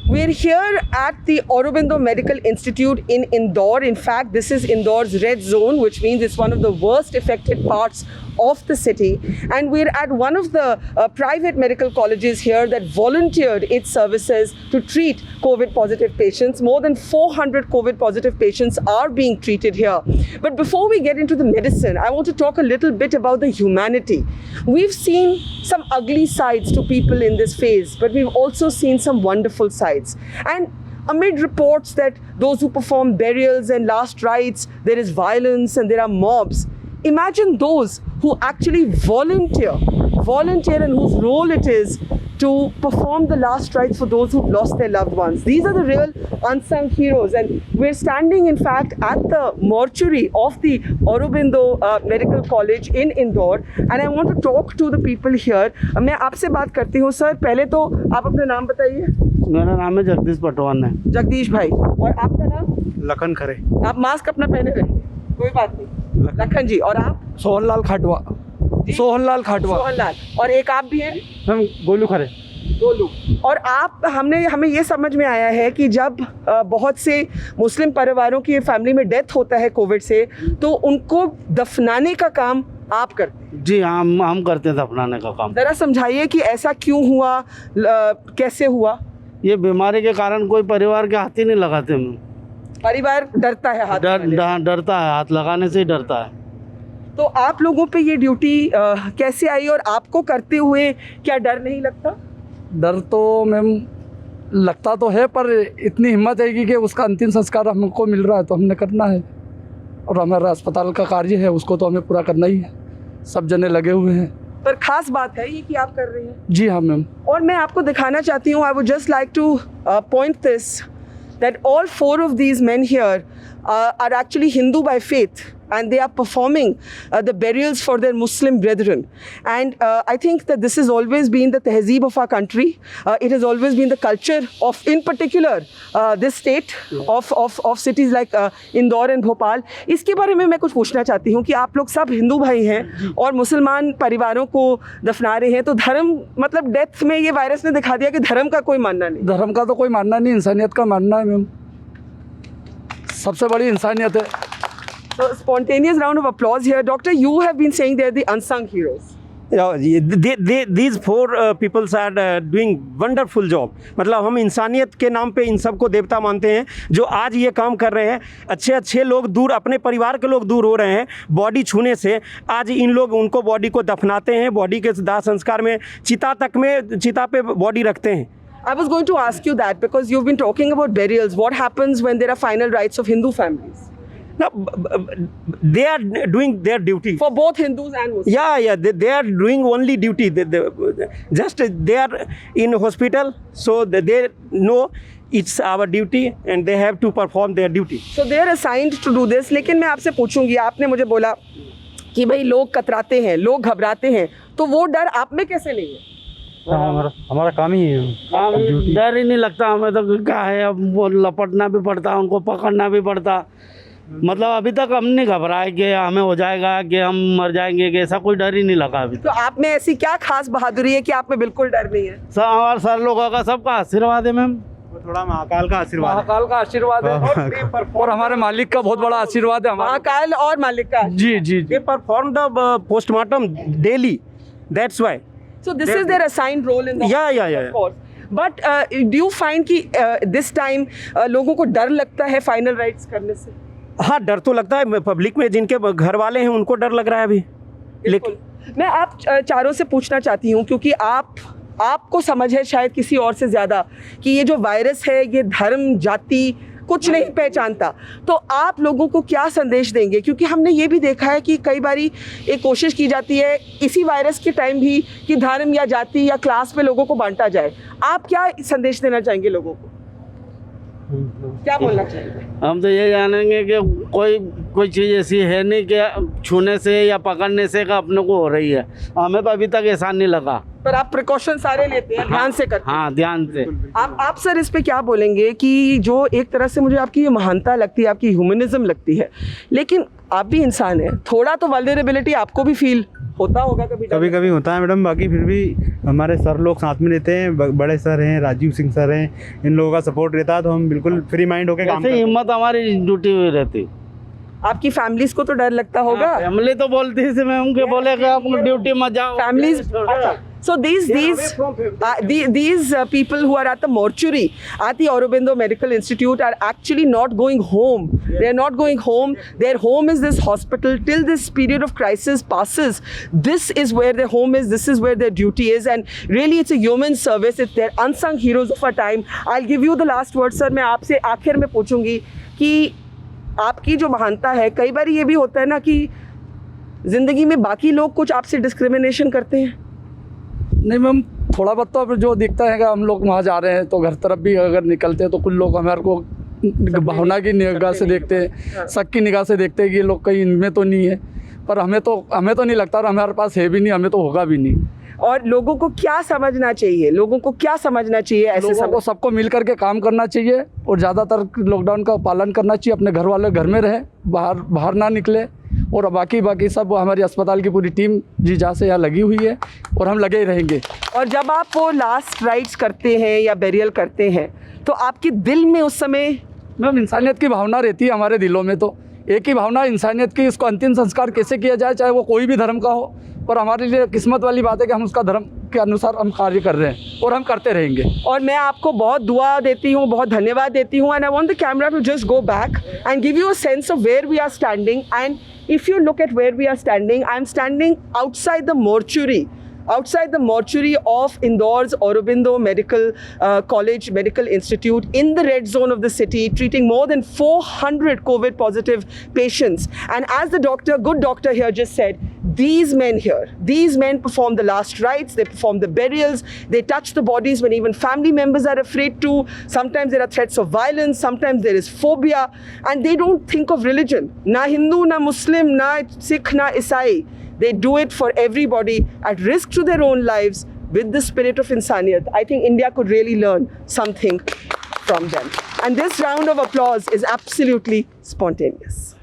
We're here at the Aurobindo Medical Institute in Indore. In fact, this is Indore's red zone, which means it's one of the worst affected parts of the city. And we're at one of the private medical colleges here that volunteered its services to treat COVID positive patients. More than 400 COVID positive patients are being treated here. But before we get into the medicine, I want to talk a little bit about the humanity. We've seen some ugly sides to people in this phase, but we've also seen some wonderful sides. And amid reports that those who perform burials and last rites, there is violence and there are mobs, imagine those who actually volunteer and whose role it is to perform the last rites for those who've lost their loved ones. These are the real unsung heroes, and we're standing in fact at the mortuary of the Aurobindo Medical College in Indore, and I want to talk to the people here. मैं आपसे बात करती हूँ sir, पहले तो आप अपना नाम बताइए। मेरा नाम है जगदीश पटवान है। जगदीश भाई, और आपका नाम? लखन खरे। आप मास्क अपना पहने रहिए, कोई बात नहीं। लखन जी, और आप? सोहनलाल खाटवा। सोहनलाल खाटवा। सोहनलाल, और एक आप भी हैं? हम गोलू खरे। गोलू। और आप, हमें ये समझ में आया है कि जब बहुत से मुस्लिम परिवारों की फैमिली में डेथ होता है कोविड से, तो उनको दफनाने का काम आप करते हैं? जी हम करते हैं दफनाने का काम। जरा समझाइए कि ऐसा क्यों हुआ, कैसे हुआ? ये बीमारी के कारण कोई परिवार के हाथ ही नहीं लगाते हम। परिवार डरता है हाथ डरता है, हाथ लगाने से ही डरता है। तो आप लोगों पे ये ड्यूटी कैसे आई, और आपको करते हुए क्या डर नहीं लगता? डर तो मैम लगता तो है, पर इतनी हिम्मत है कि उसका अंतिम संस्कार हमको मिल रहा है तो हमने करना है, और हमारा अस्पताल का कार्य है उसको तो हमें पूरा करना ही है। सब जने लगे हुए हैं। पर खास बात है ये कि आप कर रहे हैं। जी हाँ मैम। और मैं आपको दिखाना चाहती हूँ, I would just like two point this that all 4 of these men here are actually Hindu by faith, and they are performing the burials for their Muslim brethren. And I think that this has always been the tehzeeb of our country. It has always been the culture of, in particular, this state of cities like Indore and Bhopal. इसके बारे में मैं कुछ पूछना चाहती हूँ कि आप लोग सब हिंदू भाई हैं और मुसलमान परिवारों को दफना रहे हैं, तो धर्म, मतलब डेथ में ये वायरस ने दिखा दिया कि धर्म का कोई मानना नहीं। धर्म का तो कोई मानना नहीं, इंसानियत का मानना है मैम। सबसे बड़ी इंसानियत है। So spontaneous round of applause here. Doctor, you have been saying they're the unsung heroes. These 4 people are doing wonderful job. मतलब हम इंसानियत के नाम पे इन सबको देवता मानते हैं जो आज ये काम कर रहे हैं। अच्छे लोग दूर, अपने परिवार के लोग दूर हो रहे हैं बॉडी छूने से। आज इन लोग उनको बॉडी को दफनाते हैं, बॉडी के दाह संस्कार में चिता पे बॉडी रखते हैं। I was going to ask you that because you've been talking about burials. What happens when there are final rites of Hindu families? No, they are doing their duty for both Hindus and Muslims. Yeah, they are doing only duty. They are in hospital, so they know it's our duty and they have to perform their duty. So they are assigned to do this. लेकिन मैं आपसे पूछूंगी, आपने मुझे बोला कि भाई लोग कतराते हैं, लोग घबराते हैं, तो वो डर आप में कैसे नहीं है? हमारा काम ही है। डर ही नहीं लगता हमें तो। क्या है, अब वो लपटना भी पड़ता, उनको पकड़ना भी पड़ता। मतलब अभी तक हम नहीं घबराए कि हमें हो जाएगा, कि हम मर जाएंगे, कि ऐसा कोई डर ही नहीं लगा अभी। तो आप में ऐसी क्या खास बहादुरी है कि आप में बिल्कुल डर नहीं है? हमारे सर लोगों का सबका आशीर्वाद है मैम। थोड़ा महाकाल का आशीर्वाद है और हमारे मालिक का बहुत बड़ा आशीर्वाद है। महाकाल और मालिक का। जी। They perform the postmortem daily. That's why. So this is their assigned role in the yeah. Of course. But do you find कि this time लोगों को डर लगता है फाइनल राइट्स करने से? हाँ, डर तो लगता है। पब्लिक में जिनके घर वाले हैं उनको डर लग रहा है अभी। लेकिन मैं आप चारों से पूछना चाहती हूँ, क्योंकि आपको समझ है शायद किसी और से ज़्यादा कि ये जो वायरस है ये धर्म जाति कुछ नहीं पहचानता, तो आप लोगों को क्या संदेश देंगे? क्योंकि हमने ये भी देखा है कि कई बारी एक कोशिश की जाती है इसी वायरस के टाइम भी कि धर्म या जाति या क्लास पे लोगों को बांटा जाए। आप क्या संदेश देना चाहेंगे लोगों को? क्या बोलना चाहेंगे? हम तो ये जानेंगे कि कोई चीज़ ऐसी है नहीं कि छूने से या पकड़ने से का अपने को हो रही है। हमें तो अभी तक ऐसा नहीं लगा। पर आप प्रिकॉशन सारे लेते हैं, ध्यान से करते हैं। हाँ ध्यान से। आप सर इस पे क्या बोलेंगे कि जो एक तरह से मुझे आपकी ये महानता लगती है, आपकी ह्यूमनिज्म लगती है, लेकिन आप भी इंसान हैं, थोड़ा तो वल्नरेबिलिटी आपको भी फील होता होगा कभी कभी कभी होता है मैडम। बाकी फिर भी हमारे सर लोग साथ में रहते हैं, बड़े सर हैं, राजीव सिंह सर हैं, इन लोगों का सपोर्ट रहता है, तो हम बिल्कुल फ्री माइंड होकर काम ऐसे करते हैं। हिम्मत हमारी जुटी हुई रहती। आपकी फैमिलीज को तो डर लगता होगा। फैमिली तो बोलती है मैं उनके बोलेगा आप ड्यूटी मत जाओ। Families. So these people who are at the mortuary at the Aurobindo Medical Institute are actually not going home. They are not going home. Their home is this hospital till this period of crisis passes. This is where their home is. This is where their duty is. And really, it's a human service. It's their unsung heroes of our time. I'll give you the last word, sir. मैं आपसे आखिर में पूछूंगी कि आपकी जो महानता है, कई बार ये भी होता है ना कि जिंदगी में बाकी लोग कुछ आपसे डिस्क्रिमिनेशन करते हैं। नहीं मैम, थोड़ा बहुत तो अब जो दिखता है कि हम लोग वहाँ जा रहे हैं तो घर तरफ भी अगर निकलते हैं तो कुछ लोग हमारे को भावना की निगाह से देखते हैं, शक की निगाह से देखते हैं कि ये लोग कहीं इनमें तो नहीं है, पर हमें तो नहीं लगता और हमारे पास है भी नहीं, हमें तो होगा भी नहीं। और लोगों को क्या समझना चाहिए, लोगों को क्या समझना चाहिए? ऐसे लोगों को सबको मिल करके काम करना चाहिए और ज़्यादातर लॉकडाउन का पालन करना चाहिए। अपने घर वाले घर में रहे, बाहर ना निकले। और बाकी सब हमारी अस्पताल की पूरी टीम जी जहाँ से यहाँ लगी हुई है और हम लगे ही रहेंगे। और जब आप वो लास्ट राइट्स करते हैं या बेरियल करते हैं तो आपके दिल में उस समय मैम इंसानियत की भावना रहती है हमारे दिलों में, तो एक ही भावना इंसानियत की, इसको अंतिम संस्कार कैसे किया जाए, चाहे वो कोई भी धर्म का हो। पर हमारे लिए किस्मत वाली बात है कि हम उसका धर्म के अनुसार हम कार्य कर रहे हैं और हम करते रहेंगे। और मैं आपको बहुत दुआ देती हूँ, बहुत धन्यवाद देती हूँ। And I want the camera to just go back and give you a sense of where we are standing. And if you look at where we are standing, I'm standing outside the mortuary of Indore's Aurobindo Medical College Medical Institute in the red zone of the city, treating more than 400 COVID positive patients. And as the good doctor here just said, these men perform the last rites, they perform the burials, they touch the bodies when even family members are afraid to. Sometimes there are threats of violence, sometimes there is phobia, and they don't think of religion. Na Hindu, na Muslim, na Sikh, na Isai. They do it for everybody at risk to their own lives with the spirit of insaniyat. I think India could really learn something from them. And this round of applause is absolutely spontaneous.